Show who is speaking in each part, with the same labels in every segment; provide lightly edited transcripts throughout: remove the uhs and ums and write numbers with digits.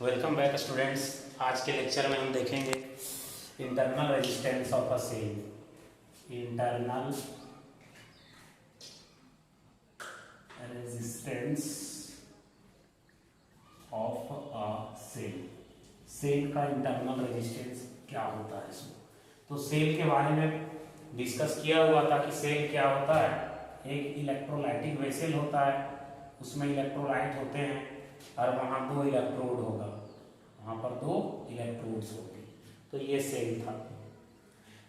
Speaker 1: Welcome back students. आज के lecture में हम देखेंगे internal resistance of a cell. Internal resistance of a cell. Cell का इंटरनल रेजिस्टेंस क्या होता है इसमें। तो सेल के बारे में डिस्कस किया हुआ था कि सेल क्या होता है। एक इलेक्ट्रोलाइटिक वेसल होता है, उसमें इलेक्ट्रोलाइट होते हैं और वहाँ 2 इलेक्ट्रोड होगा, वहाँ पर 2 इलेक्ट्रोड्स होंगे। तो ये सेल था।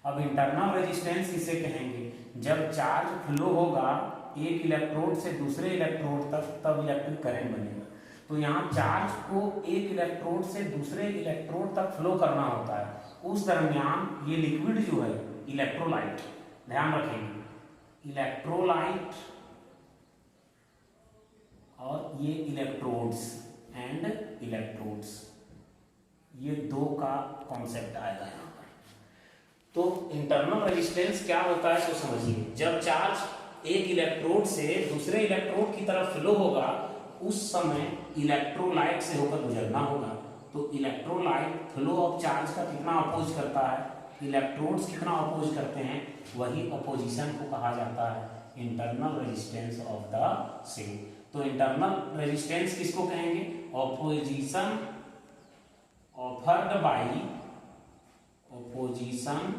Speaker 1: अब इंटरनल रेजिस्टेंस इसे कहेंगे जब चार्ज फ्लो होगा एक इलेक्ट्रोड से दूसरे इलेक्ट्रोड तक, तब इलेक्ट्रिक करंट बनेगा। तो यहाँ चार्ज को एक इलेक्ट्रोड से दूसरे इलेक्ट्रोड तक फ्लो करना होता है। उस दरमियान ये लिक्विड जो है इलेक्ट्रोलाइट, ध्यान रखेंगे, इलेक्ट्रोलाइट और ये इलेक्ट्रोड्स एंड इलेक्ट्रोड्स, ये 2 का कॉन्सेप्ट आएगा यहाँ पर। तो इंटरनल रेजिस्टेंस क्या होता है तो समझिए, जब चार्ज एक इलेक्ट्रोड से दूसरे इलेक्ट्रोड की तरफ फ्लो होगा उस समय इलेक्ट्रोलाइट से होकर गुजरना होगा। तो इलेक्ट्रोलाइट फ्लो ऑफ चार्ज का कितना अपोज करता है, इलेक्ट्रोड्स कितना अपोज करते हैं, वही अपोजिशन को कहा जाता है internal resistance of the cell. तो इंटरनल रेजिस्टेंस किसको कहेंगे, opposition offered by, opposition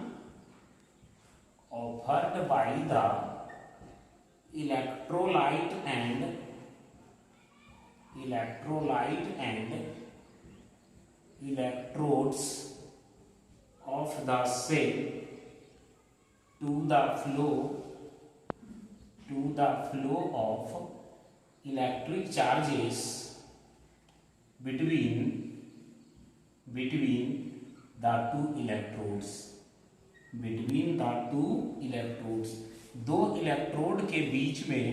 Speaker 1: offered by the electrolyte and electrodes of the cell to the flow of electric charges between the two electrodes, दो electrode के बीच में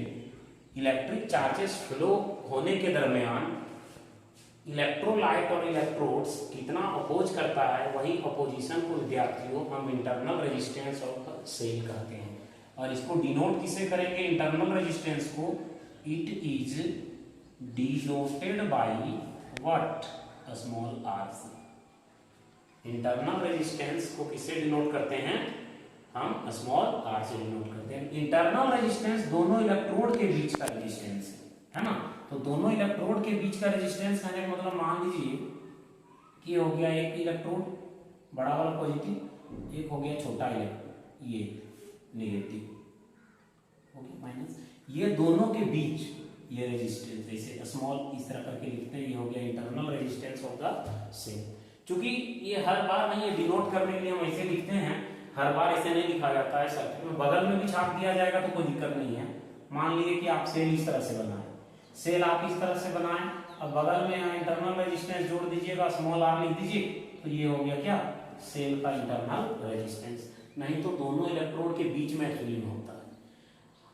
Speaker 1: electric charges flow होने के दरमियान electrolyte और इलेक्ट्रोड्स कितना अपोज करता है, वही अपोजिशन को विद्यार्थियों हम इंटरनल रेजिस्टेंस ऑफ सेल कहते हैं। और इसको डिनोट किसे करेंगे इंटरनल रेजिस्टेंस को, it is denoted by what, small r से। इंटरनल रेजिस्टेंस को किससे डिनोट करते हैं, हम स्मॉल आर से डिनोट करते हैं। इंटरनल रेजिस्टेंस दोनों इलेक्ट्रोड के बीच का रेजिस्टेंस है ना। तो दोनों इलेक्ट्रोड के बीच का रेजिस्टेंस कहने का मतलब, मान लीजिए कि हो गया एक इलेक्ट्रोड बड़ा वाला पॉजिटिव, एक हो गया छोटा इलेक्ट्रोड ये नेगेटिव, ओके माइनस, ये दोनों के बीच ये रेजिस्टेंस, जैसे स्मॉल इस तरह करके लिखते हैं, ये हो गया internal resistance of the cell. चूंकि ये हर बार नहीं है, डिनोट करने के लिए हम ऐसे लिखते हैं, हर बार ऐसे नहीं लिखा जाता है। सर्किट में बगल में भी छाप दिया जाएगा तो कोई दिक्कत नहीं है। मान लीजिए कि आप सेल इस तरह से बनाएं, सेल आप इस तरह से बनाएं, अब बगल में यहाँ इंटरनल रेजिस्टेंस जोड़ दीजिएगा, स्मॉल आर लिख दीजिए, तो ये हो गया क्या, सेल का इंटरनल रेजिस्टेंस। नहीं तो दोनों इलेक्ट्रोड के बीच में एक्चुअली में होता है।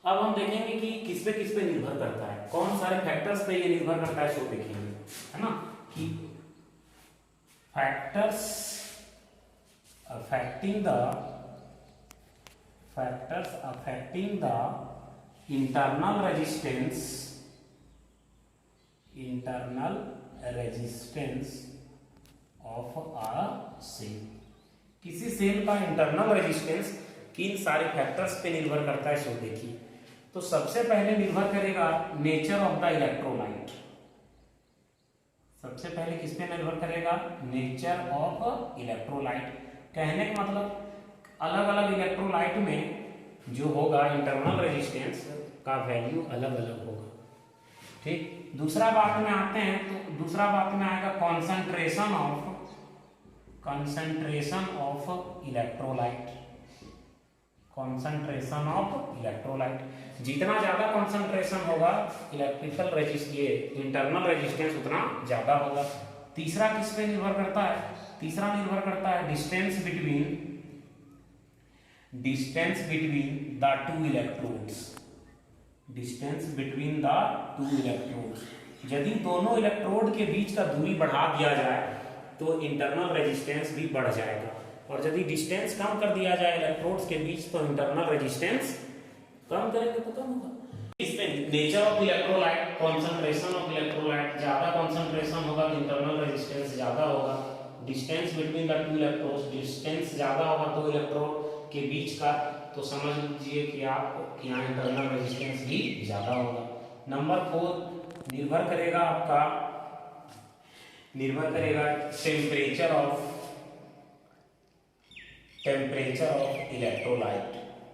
Speaker 1: अब हम देखेंगे कि किस पे निर्भर करता है, कौन सारे फैक्टर्स पे ये निर्भर करता है, सो देखेंगे, है ना, कि factors affecting the internal resistance of a cell। किसी सेल का इंटरनल रेजिस्टेंस किन सारे फैक्टर्स पे निर्भर करता है, सो देखिए। तो सबसे पहले निर्भर करेगा नेचर ऑफ द इलेक्ट्रोलाइट। सबसे पहले किस पे निर्भर करेगा, नेचर ऑफ इलेक्ट्रोलाइट। कहने का मतलब अलग अलग इलेक्ट्रोलाइट में जो होगा इंटरनल रेजिस्टेंस का वैल्यू अलग अलग होगा, ठीक। दूसरा बात में आते हैं, तो दूसरा बात में आएगा concentration of electrolyte. Concentration of electrolyte, जितना ज्यादा कॉन्सेंट्रेशन होगा इलेक्ट्रिकल इंटरनल रेजिस्टेंस उतना ज्यादा होगा। तीसरा किस पे निर्भर करता है, तीसरा निर्भर करता है distance between the two electrodes. Distance between the two electrodes, यदि दोनों इलेक्ट्रोड के बीच का दूरी बढ़ा दिया जाए तो इंटरनल रेजिस्टेंस भी बढ़ जाएगा, और यदि डिस्टेंस कम कर दिया जाए इलेक्ट्रोड्स के बीच तो इंटरनल रेजिस्टेंस कम करेंगे तो कम होगा। इसमें nature of electrolyte, concentration of electrolyte, ज्यादा कॉन्सेंट्रेशन होगा तो इंटरनल रेजिस्टेंस ज्यादा होगा, distance between the two electrodes, distance ज्यादा होगा दो इलेक्ट्रोड के बीच का, तो समझ लीजिए कि आप यहाँ इंटरनल रेजिस्टेंस भी ज्यादा होगा। नंबर 4 निर्भर करेगा टेम्परेचर ऑफ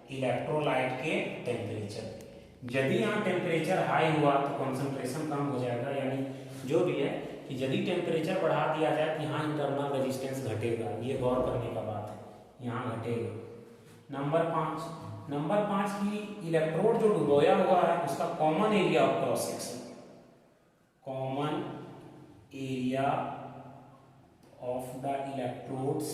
Speaker 1: इलेक्ट्रोलाइट के टेम्परेचर। यदि यहाँ टेम्परेचर हाई हुआ तो कॉन्सेंट्रेशन कम हो जाएगा, यानी जो भी है कि यदि टेम्परेचर बढ़ा दिया जाए तो यहाँ इंटरनल रेजिस्टेंस घटेगा, ये गौर करने का बात है, यहाँ घटेगा। नंबर 5 की इलेक्ट्रोड जो डुबोया हुआ है उसका common area of cross section, common area of the electrodes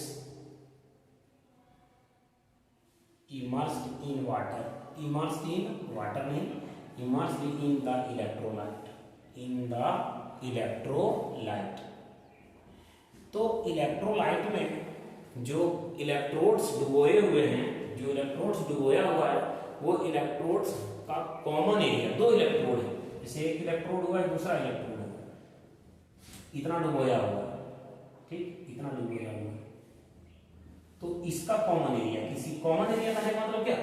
Speaker 1: immersed in water, immersed in the electrolyte, तो इलेक्ट्रोलाइट में जो इलेक्ट्रोड्स डुबोए हुए हैं, जो इलेक्ट्रोड्स डुबोया हुआ है वो इलेक्ट्रोड्स का कॉमन एरिया, दो इलेक्ट्रोड है, जैसे एक इलेक्ट्रोड हुआ है दूसरा इलेक्ट्रोड हुआ, इतना डुबोया हुआ है, ठीक, इतना डुबोया हुआ है, तो इसका कॉमन एरिया, किसी कॉमन एरिया का मतलब क्या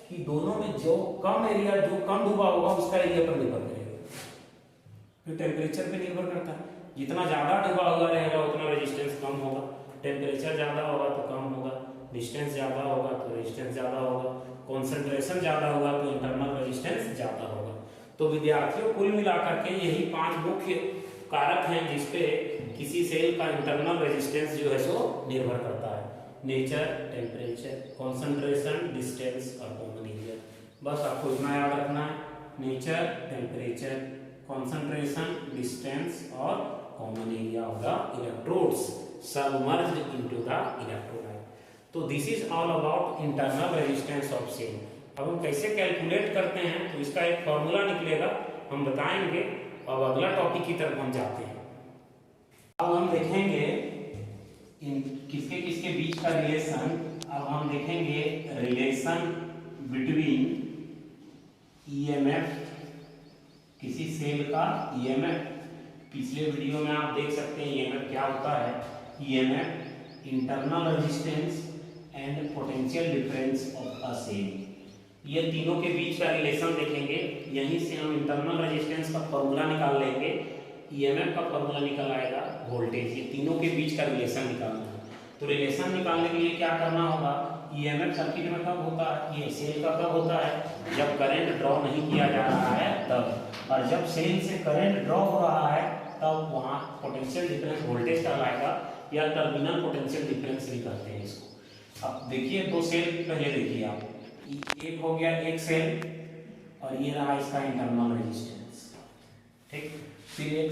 Speaker 1: कि दोनों में जो कम एरिया, जो कम डूबा होगा उसका एरिया पर निर्भर करेगा, फिर टेम्परेचर पे निर्भर करता है, जितना ज्यादा डूबा हुआ रहेगा उतना रेजिस्टेंस कम होगा, टेम्परेचर ज्यादा होगा तो कम होगा, डिस्टेंस ज्यादा होगा तो रेजिस्टेंस ज्यादा होगा, कॉन्सेंट्रेशन ज्यादा होगा तो इंटरनल रेजिस्टेंस ज्यादा होगा। तो विद्यार्थियों कुल मिलाकर के यही 5 मुख्य कारक हैं जिसपे किसी सेल का इंटरनल रेजिस्टेंस जो है सो निर्भर करता है, नेचर, टेम्परेचर, कॉन्सेंट्रेशन, डिस्टेंस और कॉमन एरिया। बस आपको इतना याद रखना है, नेचर, टेम्परेचर, कॉन्सेंट्रेशन, डिस्टेंस और common area of the electrodes submerged into the electrolyte. तो this is all about internal resistance of cell. अब हम कैसे कैलकुलेट करते हैं तो इसका एक फॉर्मूला निकलेगा, हम बताएंगे। अब अगला टॉपिक की तरफ हम जाते हैं। अब हम देखेंगे इन किसके किसके बीच का रिलेशन। अब हम देखेंगे रिलेशन बिटवीन ईएमएफ, किसी सेल का ईएमएफ। पिछले वीडियो में आप देख सकते हैं ईएमएफ क्या होता है। EMF internal resistance and potential difference of a cell, ये तीनों के बीच का रिलेशन देखेंगे। यहीं से हम इंटरनल रेजिस्टेंस का फॉर्मूला निकाल लेंगे, ईएमएफ का फॉर्मूला निकल आएगा, वोल्टेज, ये तीनों के बीच का रिलेशन निकालना है। तो रिलेशन निकालने के लिए क्या करना होगा, ईएमएफ सर्किट में कब होता है, ये सेल का कब होता है, जब करंट ड्रॉ नहीं किया जा रहा है तब, और जब सेल से करंट ड्रॉ हो रहा है तब वहाँ पोटेंशियल डिफरेंस वोल्टेज कहलाएगा, या टर्मिनल पोटेंशियल डिफरेंस भी कहते हैं इसको। अब देखिए दो सेल पहले देखिए आप, एक हो गया एक सेल और ये रहा इसका इंटरनल रेजिस्टेंस, ठीक। फिर एक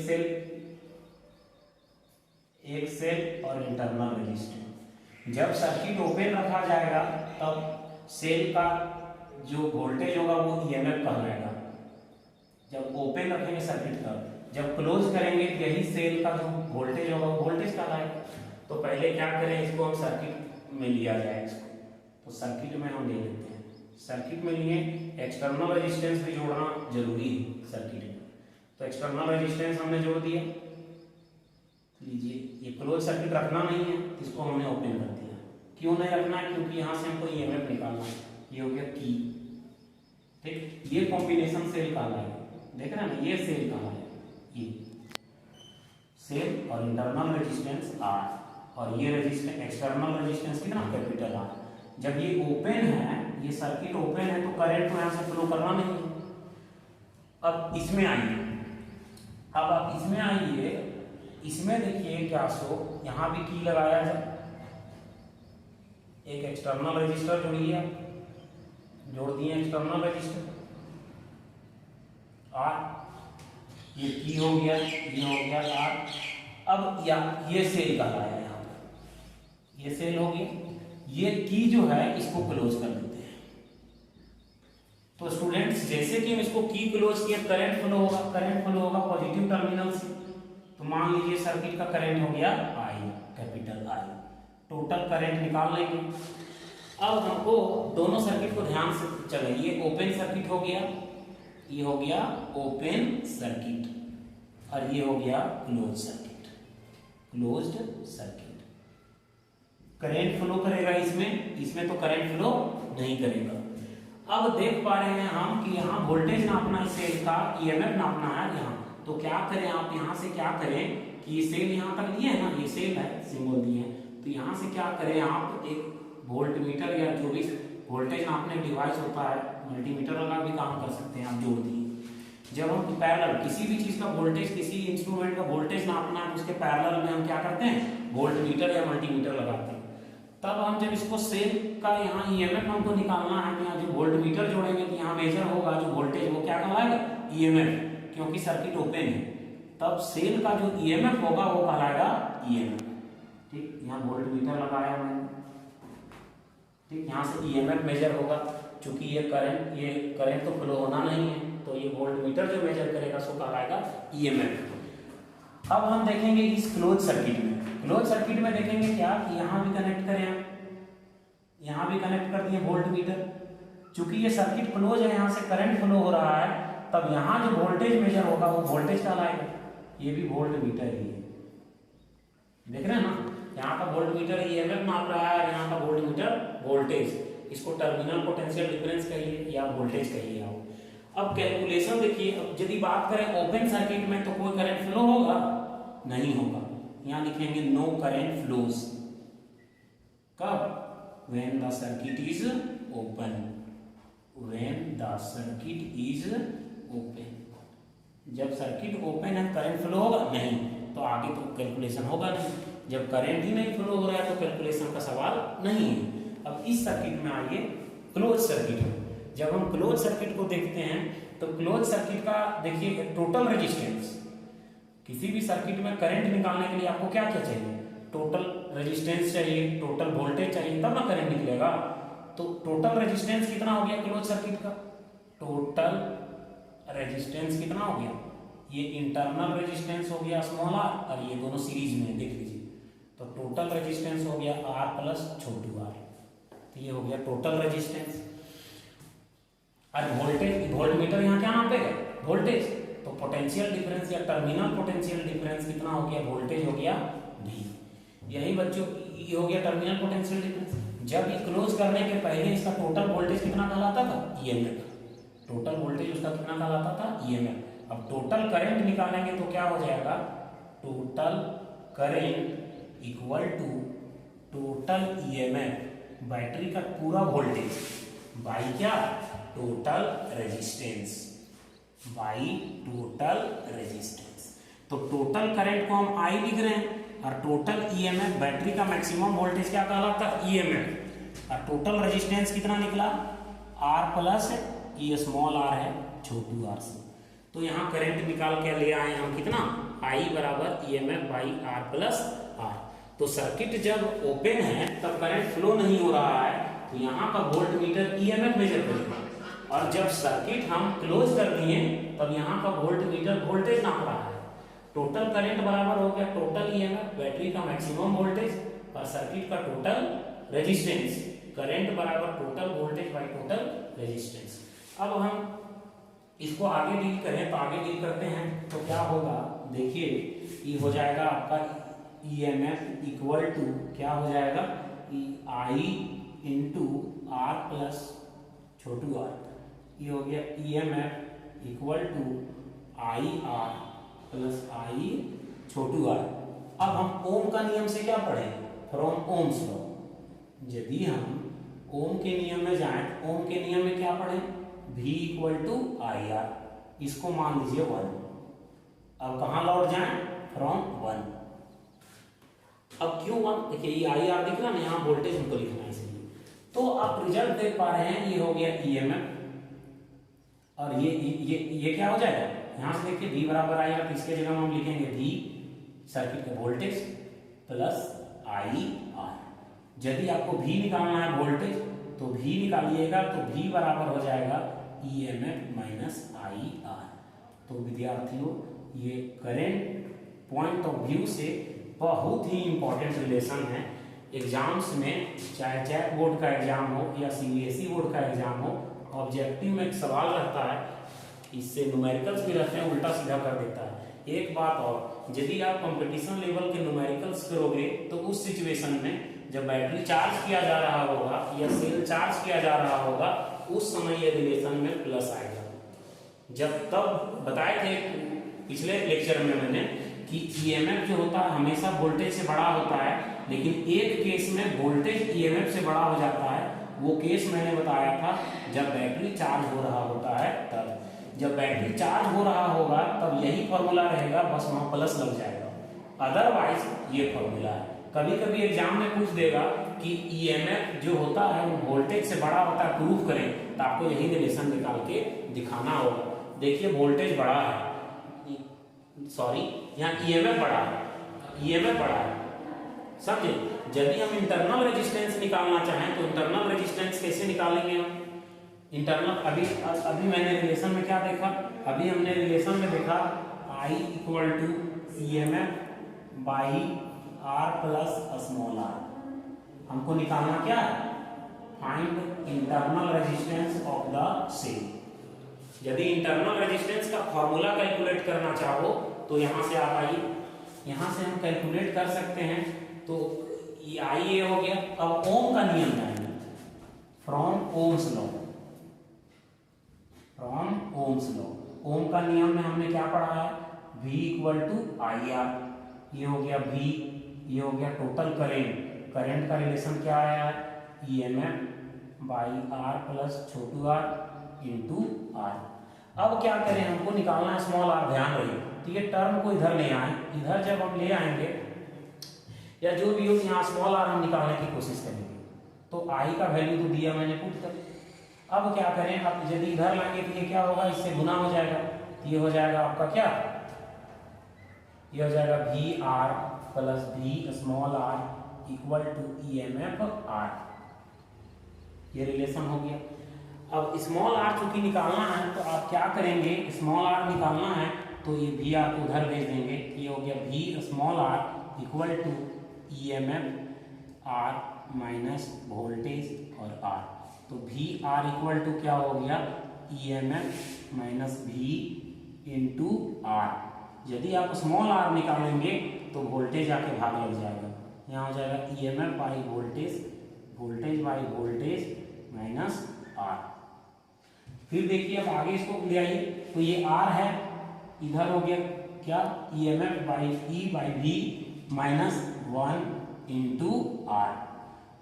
Speaker 1: सेल और इंटरनल रेजिस्टेंस। जब सर्किट ओपन रखा जाएगा तब सेल का जो वोल्टेज होगा वो ईएमएफ कहलाएगा, जब ओपन रखेंगे सर्किट का। जब क्लोज करेंगे यही सेल का जो वोल्टेज होगा वो वोल्टेज कहलाएगा। तो पहले क्या करें, इसको हम सर्किट में लिया जाए इसको, तो सर्किट में हम ले लेते हैं। सर्किट में लिए एक्सटर्नल रेजिस्टेंस भी जोड़ना जरूरी है सर्किट में, तो एक्सटर्नल रेजिस्टेंस हमने जोड़ दिया। लीजिए ये क्लोज सर्किट रखना नहीं है, इसको हमने ओपन कर दिया। क्यों नहीं रखना है, क्योंकि यहाँ से हमको ईएमएफ निकालना है। ये हो गया की, ठीक। ये कॉम्बिनेशन सेल कहलाएगा, देख रहे हैं ना, ये सेल कहलाएगा, ये सेल और इंटरनल रेजिस्टेंस आर, और ये रेजिस्टेंस एक्सटर्नल रेजिस्टेंस कितना, कैपिटल आर। जब ये ओपन है, ये सर्किट ओपन है तो करंट तो यहाँ से फ्लो करना नहीं है। अब इसमें आइए, अब आप इसमें आइए, इसमें देखिए क्या सो, यहाँ भी की लगाया जाए, एक एक्सटर्नल रजिस्टर जोड़िए, जोड़ दिए एक्सटर्नल रजिस्टर आर, ये की हो गया, ये हो गया आर। अब ये सेल कहलाया यहाँ पर, ये सेल हो गया। ये की जो है इसको क्लोज कर देते हैं। तो स्टूडेंट्स जैसे कि हम इसको की क्लोज किया, करंट फ्लो होगा पॉजिटिव टर्मिनल से। तो मान लीजिए सर्किट का करंट हो गया आई, कैपिटल आई, टोटल करंट निकाल लेंगे। अब हमको दोनों सर्किट को ध्यान से चले, ये ओपन सर्किट हो गया, ये हो गया ओपन सर्किट और ये हो गया close circuit. Closed circuit current flow करेगा इसमें, इसमें तो करंट फ्लो नहीं करेगा। अब देख पा रहे हैं हम कि यहाँ वोल्टेज नापना है सेल का, ईएमएफ नापना है यहाँ। तो क्या करें आप यहाँ से, क्या करें कि ये सेल यहाँ तक दिए है ना, ये सेल है, सिंबल दिए हैं, तो यहाँ से क्या करें आप, एक वोल्ट मीटर या जो भी वोल्टेज नापने डिवाइस होता है, मल्टीमीटर वाला भी काम कर सकते हैं आप, जोड़ दिए। जब हम पैरेलल किसी भी चीज का वोल्टेज, किसी इंस्ट्रूमेंट का वोल्टेज नापना है तो उसके पैरेलल में हम क्या करते हैं, वोल्टमीटर या मल्टीमीटर लगाते हैं। तब हम जब इसको सेल का यहाँ ईएमएफ हमको निकालना है, तो यहाँ जो वोल्टमीटर जोड़ेंगे तो यहाँ मेजर होगा जो वोल्टेज, वो क्या कहलाएगा, ईएमएफ, क्योंकि सर्किट ओपन है। तब सेल का जो ईएमएफ होगा वो कहलाएगा ईएमएफ। ठीक, यहाँ वोल्टमीटर लगाया मैंने, ठीक, यहाँ से ईएमएफ मेजर होगा, क्योंकि ये करंट तो फ्लो होना नहीं है, तो ये वोल्टमीटर जो मेजर करेगा सो कहलाएगा ईएमएफ। अब हम देखेंगे इस क्लोज सर्किट में, क्लोज सर्किट में देखेंगे क्या कि यहाँ भी कनेक्ट करें आप, यहाँ भी कनेक्ट कर दिए वोल्टमीटर। चूंकि ये सर्किट क्लोज है, यहाँ से करंट फ्लो हो रहा है, तब यहाँ जो वोल्टेज मेजर होगा वो वोल्टेज कहलाएगा। ये भी वोल्टमीटर ही है, देख रहे हैं ना, यहाँ का वोल्टमीटर ईएमएफ नाप रहा है, यहाँ का वोल्टमीटर वोल्टेज, इसको टर्मिनल पोटेंशियल डिफरेंस कहिए या वोल्टेज कहिए आप। अब कैलकुलेशन देखिए, अब यदि बात करें ओपन सर्किट में तो कोई करंट फ्लो होगा, नहीं होगा। यहाँ लिखेंगे नो करंट फ्लोज, कब, when the circuit is open, when the circuit is open, जब सर्किट ओपन है करंट फ्लो होगा नहीं, तो आगे तो कैलकुलेशन होगा नहीं। जब करंट ही नहीं फ्लो हो रहा है तो कैलकुलेशन का सवाल नहीं है। अब इस सर्किट में आइए क्लोज सर्किट में। जब हम क्लोज सर्किट को देखते हैं तो क्लोज सर्किट का देखिए टोटल रेजिस्टेंस, किसी भी सर्किट में करंट निकालने के लिए आपको क्या क्या चाहिए, टोटल रेजिस्टेंस चाहिए, टोटल वोल्टेज चाहिए, तब ना करंट निकलेगा। तो टोटल रेजिस्टेंस कितना हो गया क्लोज सर्किट का, टोटल रेजिस्टेंस कितना हो गया, ये इंटरनल रेजिस्टेंस हो गया स्मॉल आर, और ये दोनों सीरीज में देख लीजिए, तो टोटल रेजिस्टेंस हो गया आर प्लस छोटू आर, तो ये हो गया टोटल रेजिस्टेंस। और वोल्टेज, वोल्टमीटर यहाँ क्या नापेगा, वोल्टेज, तो पोटेंशियल डिफरेंस या टर्मिनल पोटेंशियल डिफरेंस कितना हो गया, वोल्टेज हो गया V। यही बच्चों ये हो गया टर्मिनल पोटेंशियल डिफरेंस। जब ये क्लोज करने के पहले इसका टोटल वोल्टेज कितना कहलाता था, ईएमएफ, टोटल वोल्टेज उसका कितना कहलाता था, ईएमएफ। अब टोटल करंट निकालेंगे तो क्या हो जाएगा, total current equal to total EMF, battery का पूरा वोल्टेज बाई क्या, total resistance, by total resistance. तो टोटल करंट को हम आई लिख रहे हैं, और टोटल ईएमएफ, बैटरी का मैक्सिमम वोल्टेज क्या कहलाता है, ईएमएफ, और टोटल रेजिस्टेंस कितना निकला, आर प्लस ये स्मॉल आर है छोटू आर से। तो यहाँ करंट निकाल के ले आए हम कितना, आई बराबर EMF by R plus R. तो सर्किट जब ओपन है तब करंट फ्लो नहीं हो रहा है, तो यहाँ का वोल्टमीटर ईएमएफ मेजर करेगा, और जब सर्किट हम क्लोज कर दिए तब यहाँ का वोल्टमीटर वोल्टेज नाप रहा है। टोटल करंट बराबर हो गया टोटल ईएमएफ, बैटरी का मैक्सिमम वोल्टेज, और सर्किट का टोटल रेजिस्टेंस, करंट बराबर total voltage by total resistance. अब हम इसको आगे डील करें तो आगे डील करते हैं तो क्या होगा, देखिए ये हो जाएगा आपका ईएमएफ इक्वल टू क्या हो जाएगा, आई इंटू आर प्लस छोटू आर, ये हो गया EMF equal to I R plus I छोटू आर। अब हम ओम का नियम से क्या पढ़े, फ्रॉम ओम्स लॉ। यदि हम ओम के नियम में जाएं, ओम के नियम में क्या पढ़े, V equal to I R, इसको मान लीजिए 1। अब कहाँ लौट जाएं, फ्रॉम 1। अब क्यों 1, देखिए ये आई आर दिख रहा है ना, यहाँ वोल्टेज हमको लिखना है इसलिए। तो आप रिजल्ट देख पा रहे हैं, ये हो गया ईएमएफ, और ये क्या हो जाएगा, यहाँ से देखिए V बराबर आएगा, तो इसके जगह हम लिखेंगे V सर्किट का वोल्टेज प्लस आई आर। यदि आपको V निकालना है वोल्टेज तो V निकालिएगा, तो V बराबर हो जाएगा ईएमएफ माइनस आई आर। तो विद्यार्थियों ये करंट पॉइंट ऑफ व्यू से बहुत ही इंपॉर्टेंट रिलेशन है। एग्जाम्स में चाहे जैक बोर्ड का एग्जाम हो या सीबीएसई बोर्ड का एग्जाम हो, ऑब्जेक्टिव में एक सवाल रहता है इससे न्यूमेरिकल्स भी रहते हैं, उल्टा सीधा कर देता है। एक बात और, यदि आप कंपटीशन लेवल के न्यूमेरिकल्स करोगे तो उस सिचुएशन में जब बैटरी चार्ज किया जा रहा होगा या सेल चार्ज किया जा रहा होगा, उस समय ये रिलेशन में प्लस आएगा। जब तब बताए थे पिछले लेक्चर में मैंने कि ईएमएफ जो होता है हमेशा वोल्टेज से बड़ा होता है, लेकिन एक केस में वोल्टेज ईएमएफ से बड़ा हो जाता है। वो केस मैंने बताया था जब बैटरी चार्ज हो रहा होता है तब। जब बैटरी चार्ज हो रहा होगा तब यही फॉर्मूला रहेगा, बस वहां प्लस लग जाएगा, अदरवाइज ये फॉर्मूला है। कभी कभी एग्जाम में पूछ देगा कि ईएमएफ जो होता है वो वोल्टेज से बड़ा होता है, प्रूफ करें, तो आपको यही रिलेशन निकाल के दिखाना होगा। देखिए वोल्टेज बड़ा है, सॉरी यहाँ ईएमएफ बड़ा है, ईएमएफ बड़ा है, समझे। यदि हम इंटरनल रेजिस्टेंस निकालना चाहें तो इंटरनल रेजिस्टेंस कैसे निकालेंगे हम? इंटरनल अभी मैंने रिलेशन में क्या देखा, अभी हमने रिलेशन में देखा I equal to EMF by R plus small r। हमको निकालना क्या है? Find internal resistance of the cell. यदि इंटरनल रेजिस्टेंस का फॉर्मूला कैलकुलेट करना चाहो तो यहां से आप आइए, यहां से हम कैलकुलेट कर सकते हैं। तो ये हो गया। अब ओम का नियम जाएंगे, from Ohm's law, from Ohm's law. Ohm का नियम में हमने क्या पढ़ा है? V equal to I R, ये हो गया V, ये हो गया टोटल करेंट। करेंट का रिलेशन क्या आया है? ईएमएफ बाई आर प्लस छोटू आर इंटू आर। अब क्या करें, हमको निकालना है स्मॉल आर, ध्यान रहिए। तो ये टर्म को इधर ले आए, इधर जब हम ले आएंगे या जो भी हो, यहाँ स्मॉल आर हम निकालने की कोशिश करेंगे। तो आई का वैल्यू तो दिया मैंने पुट कर। अब क्या करें, अब यदि इधर लाएंगे तो ये क्या होगा? इससे गुना हो जाएगा, ये हो जाएगा आपका क्या? ये हो जाएगा V R plus V small r equal to EMF R. ये रिलेशन हो गया। अब स्मॉल आर चूंकि निकालना है तो आप क्या करेंगे, स्मॉल आर निकालना है तो ये वी आर को उधर भेज देंगे। ये हो गया V small r equal to EMF R minus voltage और आर। तो वी आर इक्वल टू क्या हो गया? EMF minus V into R. यदि आप स्मॉल आर निकालेंगे तो वोल्टेज आके भाग लग जाएगा, यहाँ हो जाएगा EMF by voltage, voltage by voltage minus R. फिर देखिए अब आगे इसको ले आइए, तो ये आर है, इधर हो गया क्या? EMF by E by V minus 1 into R.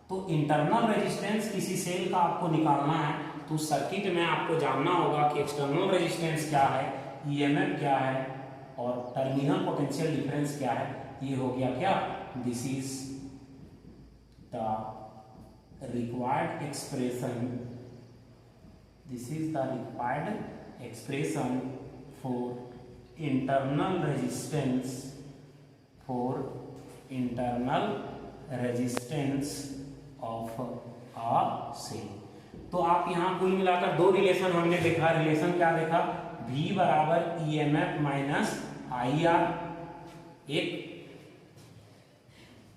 Speaker 1: तो इंटरनल रेजिस्टेंस किसी सेल का आपको निकालना है तो सर्किट में आपको जानना होगा कि एक्सटर्नल रेजिस्टेंस क्या है, ईएमएफ क्या है और टर्मिनल पोटेंशियल डिफरेंस क्या है। ये हो गया क्या? This is the required expression, this is the required expression for internal resistance, for internal resistance of a cell. तो आप यहां कुल मिलाकर दो रिलेशन हमने देखा। रिलेशन क्या देखा? V बराबर ईएमएफ माइनस आई आर, एक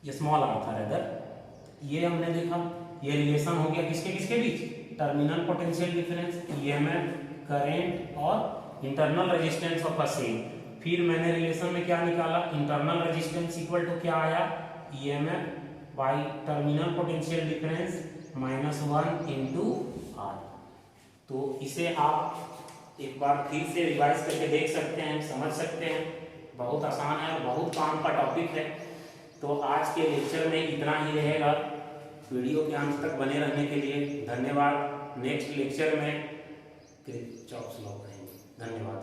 Speaker 1: ये स्मॉल आर था रेदर, ये हमने देखा। ये रिलेशन हो गया किसके किसके बीच? Terminal potential difference, EMF, current और internal resistance of a cell. फिर मैंने रिलेशन में क्या निकाला? इंटरनल रेजिस्टेंस इक्वल टू क्या आया? EMF by terminal potential difference minus 1 into R. तो इसे आप एक बार फिर से रिवाइज करके देख सकते हैं, समझ सकते हैं। बहुत आसान है और बहुत काम का टॉपिक है। तो आज के लेक्चर में इतना ही रहेगा। वीडियो के अंत तक बने रहने के लिए धन्यवाद। नेक्स्ट लेक्चर में किरचॉफ्स लॉ करेंगे। धन्यवाद।